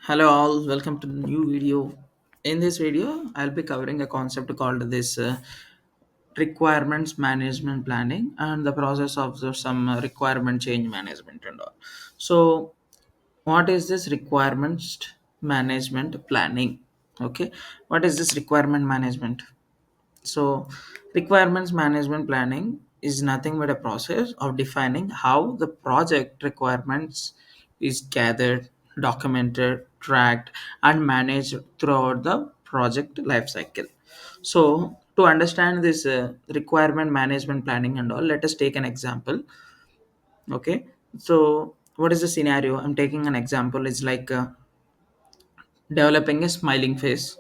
Hello all, welcome to the new video. In this video, I'll be covering a concept called this requirements management planning and the process of some requirement change management and all. So, what is this requirements management planning? Okay, what is this requirement management? So, requirements management planning is nothing but a process of defining how the project requirements is gathered, documented, tracked, and managed throughout the project lifecycle. So, to understand this requirement management planning and all, let us take an example. Okay, so what is the scenario? I'm taking an example. It's like developing a smiling face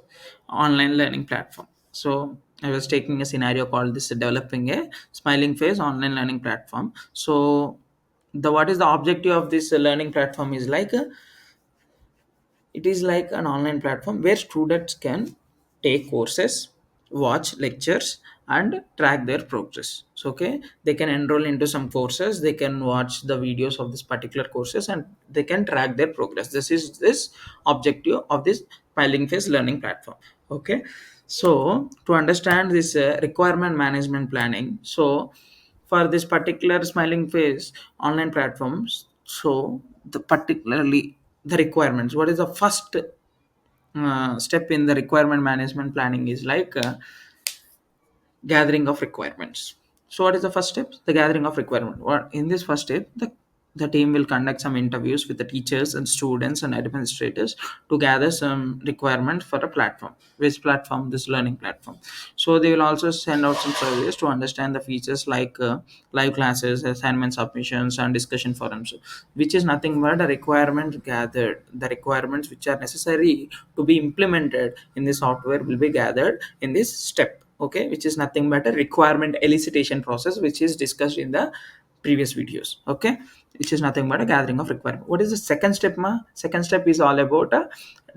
online learning platform. So I was taking a scenario called this developing a smiling face online learning platform. So the what is the objective of this learning platform is like it is like an online platform where students can take courses, watch lectures, and track their progress. So, okay, they can enroll into some courses, they can watch the videos of this particular courses, and they can track their progress. This is this objective of this piling phase learning platform. Okay, so to understand this requirement management planning, so for this particular smiling face online platforms, so the particularly the requirements, what is the first step in the requirement management planning is like gathering of requirements. So what is the first step? The gathering of requirement. What in this first step, the team will conduct some interviews with the teachers and students and administrators to gather some requirements for a platform. Which platform? This learning platform. So they will also send out some surveys to understand the features like live classes, assignment submissions, and discussion forums, which is nothing but a requirement gathered. The requirements which are necessary to be implemented in the software will be gathered in this step. Okay, which is nothing but a requirement elicitation process, which is discussed in the previous videos. Okay, which is nothing but a gathering of requirement. What is the second step? Second step is all about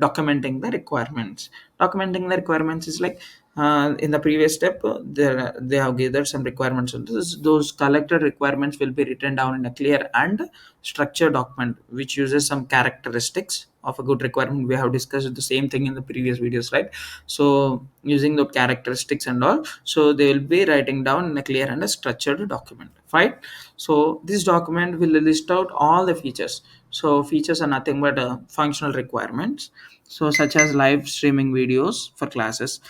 documenting the requirements. Documenting the requirements is like in the previous step, they have gathered some requirements. And those collected requirements will be written down in a clear and structured document, which uses some characteristics of a good requirement. We have discussed the same thing in the previous videos, right? So using the characteristics and all, so they will be writing down in a clear and a structured document, right? So this document will list out all the features. So features are nothing but functional requirements, so such as live streaming videos for classes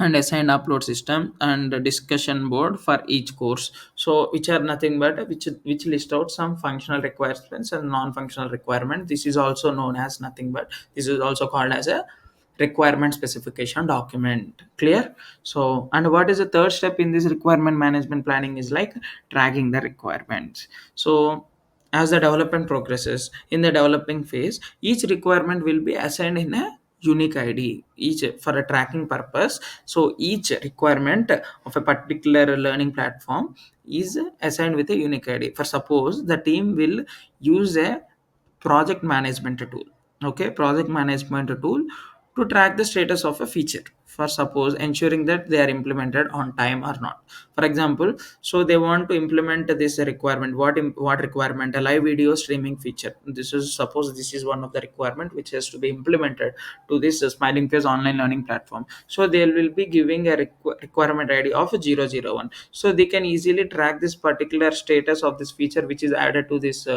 and assigned upload system and a discussion board for each course. So which are nothing but which list out some functional requirements and non-functional requirement. This is also known as nothing but this is also called as a requirement specification document. Clear? So and what is the third step in this requirement management planning is like tracking the requirements. So as the development progresses in the developing phase, each requirement will be assigned in a unique id each for a tracking purpose. So each requirement of a particular learning platform is assigned with a unique id. For suppose the team will use a project management tool. Okay, project management tool to track the status of a feature, for suppose ensuring that they are implemented on time or not. For example, so they want to implement this requirement. What requirement? A live video streaming feature. This is suppose this is one of the requirement which has to be implemented to this smiling face online learning platform. So they will be giving a requirement id of 001. So they can easily track this particular status of this feature which is added to this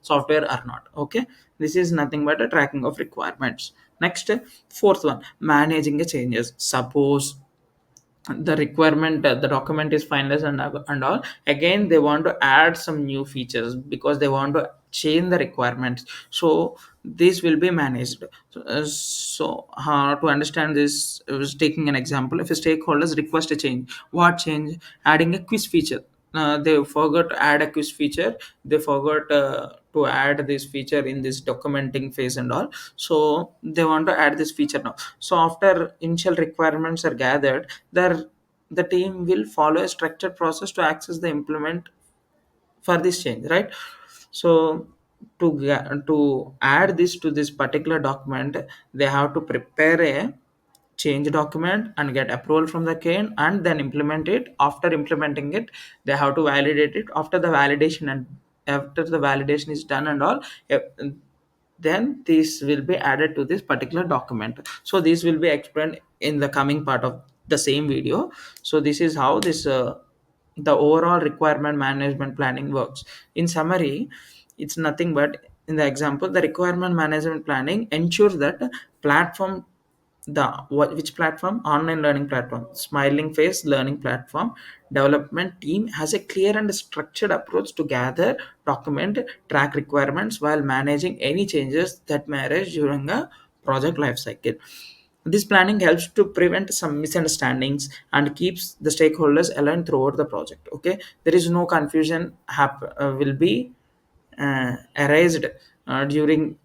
software or not. Okay, this is nothing but a tracking of requirements. Next, fourth one, managing the changes. Suppose the requirement the document is finalized and all, again they want to add some new features because they want to change the requirements. So this will be managed. To understand this, I was taking an example. If a stakeholders request a change, what change? Adding a quiz feature. They forgot to add a quiz feature. They forgot to add this feature in this documenting phase and all. So they want to add this feature now. So after initial requirements are gathered, the team will follow a structured process to access the implement for this change, right? So to add this to this particular document, they have to prepare a change document and get approval from the cane and then implement it. After implementing it, they have to validate it. After the validation is done and all, eh, then this will be added to this particular document. So this will be explained in the coming part of the same video. So this is how this the overall requirement management planning works. In summary, it's nothing but, in the example, the requirement management planning ensures that platform which platform, online learning platform, smiling face learning platform development team has a clear and structured approach to gather, document, track requirements while managing any changes that may arise during a project life cycle. This planning helps to prevent some misunderstandings and keeps the stakeholders aligned throughout the project. Okay, there is no confusion will be erased during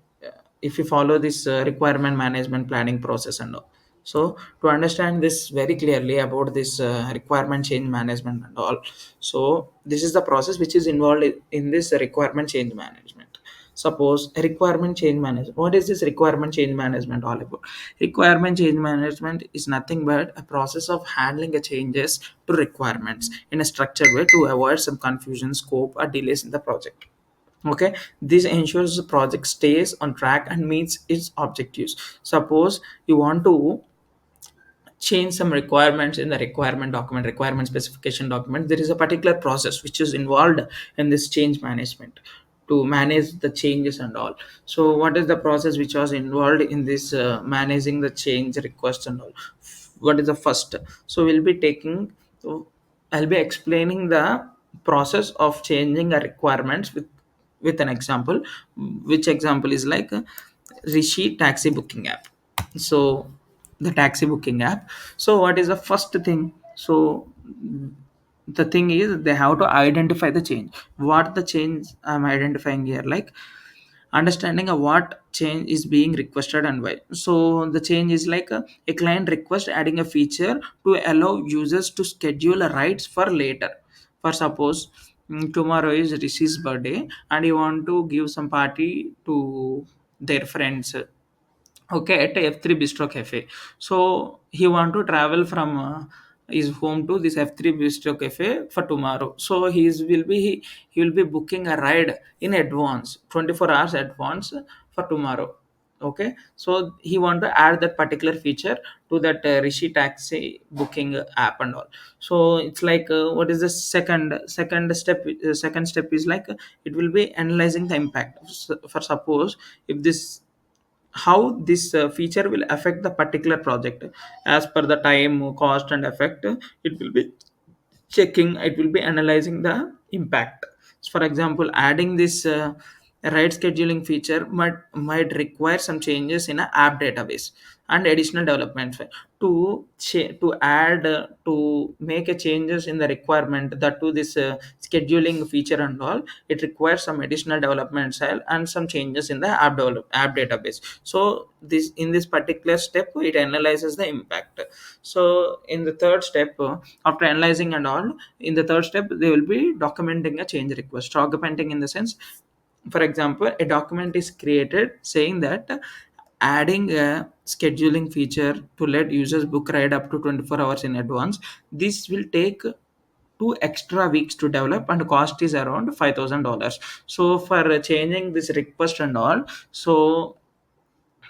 if you follow this requirement management planning process and all. So to understand this very clearly about this requirement change management and all, so this is the process which is involved in this requirement change management. Suppose a requirement change management, what is this requirement change management all about? Requirement change management is nothing but a process of handling the changes to requirements in a structured way to avoid some confusion, scope, or delays in the project. Okay, this ensures the project stays on track and meets its objectives. Suppose you want to change some requirements in the requirement document, requirement specification document, there is a particular process which is involved in this change management to manage the changes and all. So what is the process which was involved in this managing the change request and all? What is the first? So we'll be taking, so I'll be explaining the process of changing a requirements with an example, which example is like Rishi taxi booking app. So the taxi booking app, so what is the first thing? So the thing is they have to identify the change. What the change I'm identifying here, like understanding of what change is being requested and why. So the change is like a client request adding a feature to allow users to schedule a rides for later. For suppose, tomorrow is Rishi's birthday and you want to give some party to their friends, okay, at a F3 Bistro Cafe. So he want to travel from his home to this F3 Bistro Cafe for tomorrow. So he will be booking a ride in advance, 24 hours advance for tomorrow. Okay, so he want to add that particular feature to that Rishi taxi booking app and all. So it's like what is the second step? Second step is like it will be analyzing the impact. For suppose, if this, how this feature will affect the particular project as per the time, cost, and effect, it will be checking, it will be analyzing the impact. For example, adding this ride scheduling feature might require some changes in a app database and additional development to add to make a changes in the requirement that to this scheduling feature and all, it requires some additional development cell and some changes in the app database. So this, in this particular step, it analyzes the impact. So in the third step, after analyzing and all, in the third step they will be documenting a change request. Documenting in the sense, for example, a document is created saying that adding a scheduling feature to let users book ride up to 24 hours in advance, this will take 2 extra weeks to develop and cost is around $5,000. So for changing this request and all, so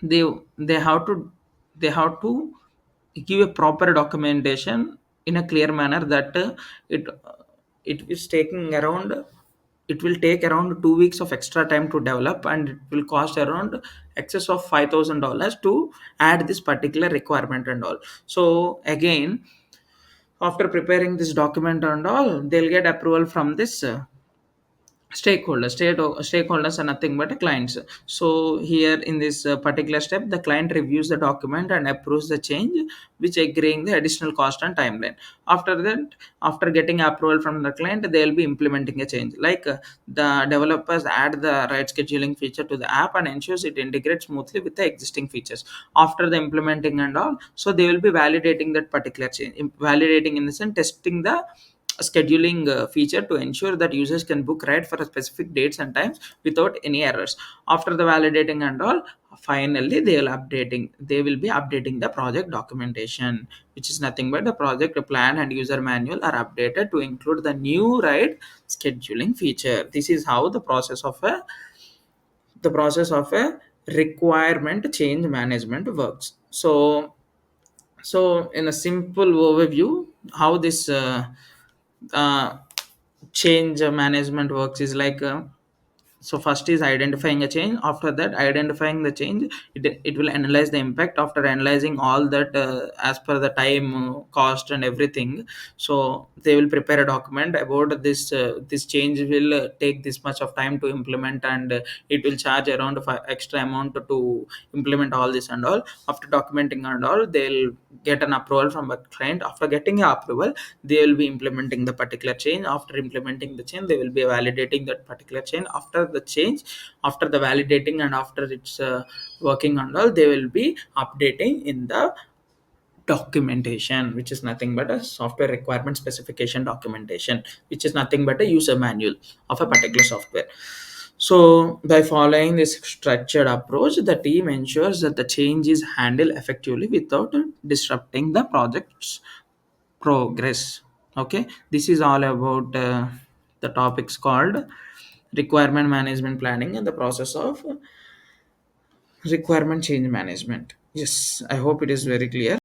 they they have to they have to give a proper documentation in a clear manner that it it is taking around, it will take around 2 weeks of extra time to develop and it will cost around excess of $5,000 to add this particular requirement and all. So again, after preparing this document and all, they'll get approval from this stakeholders are nothing but clients. So here in this particular step, the client reviews the document and approves the change, which agreeing the additional cost and timeline. After that, after getting approval from the client, they will be implementing a change, like the developers add the ride scheduling feature to the app and ensures it integrates smoothly with the existing features. After the implementing and all, so they will be validating that particular change, validating in the sense testing the scheduling feature to ensure that users can book ride for a specific dates and times without any errors. After the validating and all, finally they will be updating the project documentation, which is nothing but the project plan and user manual are updated to include the new ride scheduling feature. This is how the process of a requirement change management works. So in a simple overview, how this uh, change management works is like, so first is identifying a change. After that, identifying the change, it will analyze the impact. After analyzing all that, as per the time, cost and everything, so they will prepare a document about this change will take this much of time to implement, and it will charge around extra amount to implement all this and all. After documenting and all, they'll get an approval from a client. After getting a approval, they will be implementing the particular change. After implementing the change, they will be validating that particular change. After the change, after the validating and after it's working and all, they will be updating in the documentation, which is nothing but a software requirement specification documentation, which is nothing but a user manual of a particular software. So by following this structured approach, the team ensures that the change is handled effectively without disrupting the project's progress. Okay, this is all about the topics called requirement management planning and the process of requirement change management. Yes, I hope it is very clear.